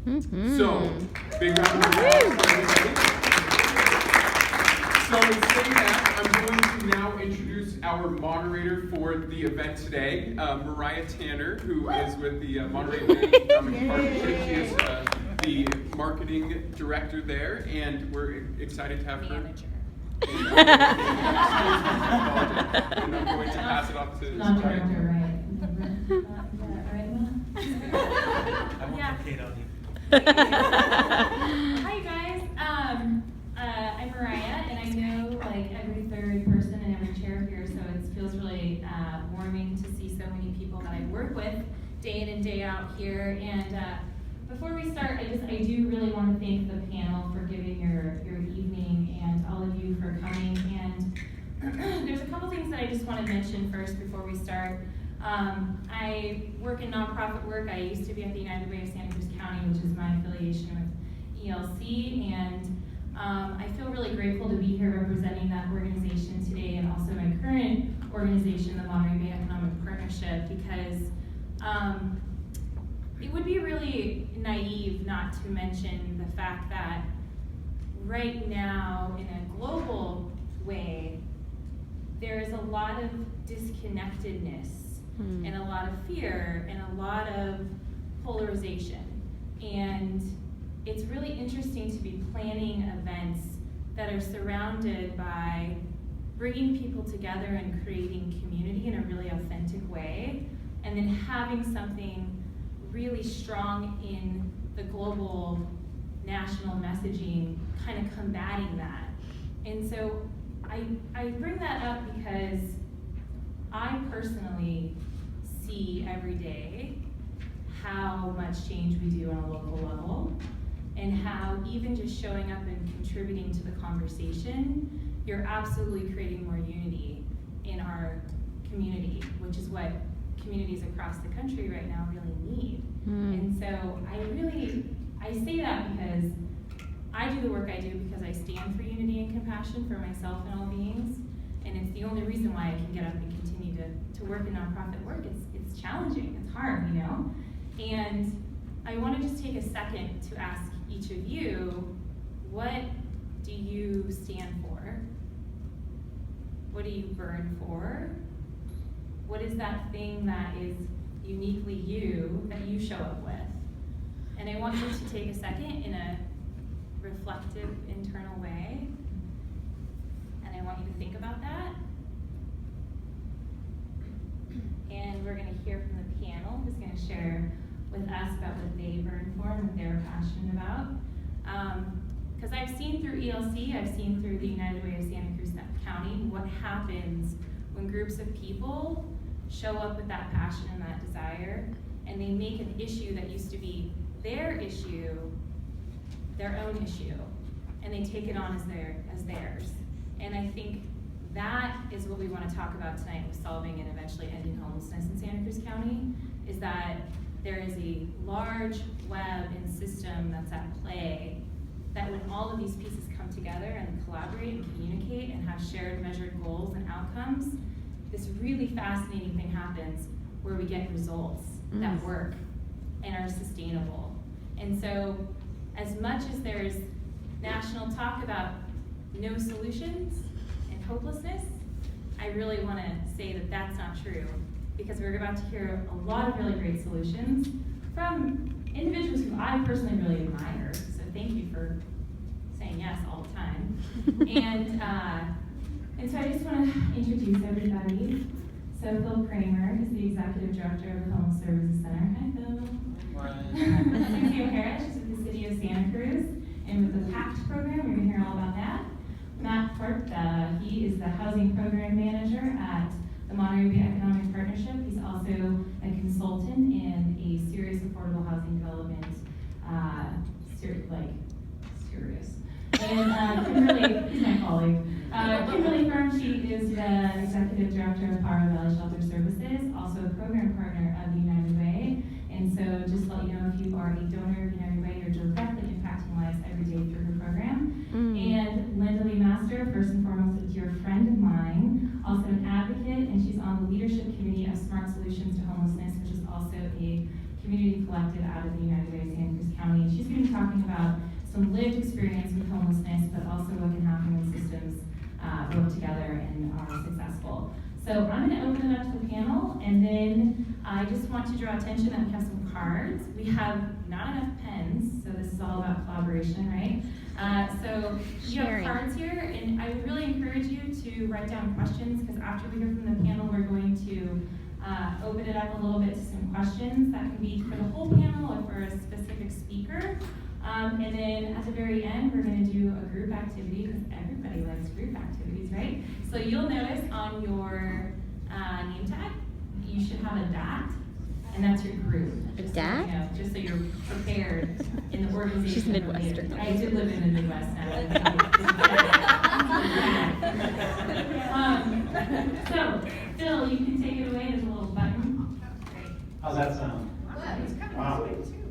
So, big round of applause for everybody. So in saying that, I'm going to now introduce our moderator for the event today, Mariah Tanner, who is with the Monterey Bay Economic Partnership. She is the marketing director there, and we're excited to have her. Manager. And I'm going to pass it off to Not Mariah. director, right? Is that right, Will? I won't Yeah. Kate on you. Hi guys, I'm Mariah, and I know like every third person in every chair here, so it feels really warming to see so many people that I work with day in and day out here. And before we start, I do really want to thank the panel for giving your evening, and all of you for coming. And there's a couple things that I just want to mention first before we start. I work in nonprofit work. I used to be at the United Way of Santa Cruz County, which is my affiliation with ELC, and I feel really grateful to be here representing that organization today, and also my current organization, the Monterey Bay Economic Partnership, because it would be really naive not to mention the fact that right now, in a global way, there is a lot of disconnectedness and a lot of fear and a lot of polarization. And it's really interesting to be planning events that are surrounded by bringing people together and creating community in a really authentic way, and then having something really strong in the global national messaging kind of combating that. And so I bring that up because I personally see every day how much change we do on a local level, and how even just showing up and contributing to the conversation, you're absolutely creating more unity in our community, which is what communities across the country right now really need. And so I say that because I do the work I do because I stand for unity and compassion for myself and all beings, and it's the only reason why I can get up and continue to work in nonprofit work. It's challenging, it's hard, you know? And I want to just take a second to ask each of you, what do you stand for? What do you burn for? What is that thing that is uniquely you that you show up with? And I want you to take a second in a reflective, internal way, and I want you to think about that. And we're going to hear from the panel who's going to share with us about what they burn for and what they're passionate about. Because I've seen through ELC, I've seen through the United Way of Santa Cruz County what happens when groups of people show up with that passion and that desire, and they make an issue that used to be their issue their own issue, and they take it on as theirs. And I think that is what we want to talk about tonight with solving and eventually ending homelessness in Santa Cruz County, is that there is a large web and system that's at play, that when all of these pieces come together and collaborate and communicate and have shared measured goals and outcomes, this really fascinating thing happens where we get results that work and are sustainable. And so, as much as there's national talk about no solutions and hopelessness, I really want to say that that's not true, because we're about to hear a lot of really great solutions from individuals who I personally really admire. So thank you for saying yes all the time. And so I just want to introduce everybody. So Phil Kramer is the Executive Director of the Homeless Services Center. Hi, Phil. Susie O'Hara, she's with the City of Santa Cruz, and with the PACT program, we're going to hear all about that. Matt Thorpe, he is the Housing Program Manager at the Monterey Bay Economic Partnership. He's also a consultant in a serious affordable housing development, serious. And Kimberly, he's my colleague. Kimberly Firm, she is the Executive Director of Pajaro Valley Shelter Services, also a program partner of the United Way. And so just to let you know, if you are a donor of United Way, you're directly impacting lives every day through her program. And Linda Lee Master, first and foremost, a dear friend of mine, also an advocate, and she's on the leadership committee of Smart Solutions to Homelessness, which is also a community collective out of the United Way of Santa Cruz County. She's going to be talking about some lived experience with homelessness, but also what can happen when systems work together and are successful. So I'm going to open it up to the panel, and then I just want to draw attention that we have some cards. We have not enough pens, so this is all about collaboration, right? So you have cards here, and I would really encourage you to write down questions, because after we hear from the panel, we're going to open it up a little bit to some questions that can be for the whole panel or for a specific speaker. And then at the very end, we're going to do a group activity, because everybody likes group activities, right? So you'll notice on your name tag, you should have a dot, and that's your group. A dot? Just so you're prepared in the organization. She's Midwestern. I did live in the Midwest now. So, Phil, you can take it away. There's a little button. How's that sound? Wow, it's kind of Wow. sweet too.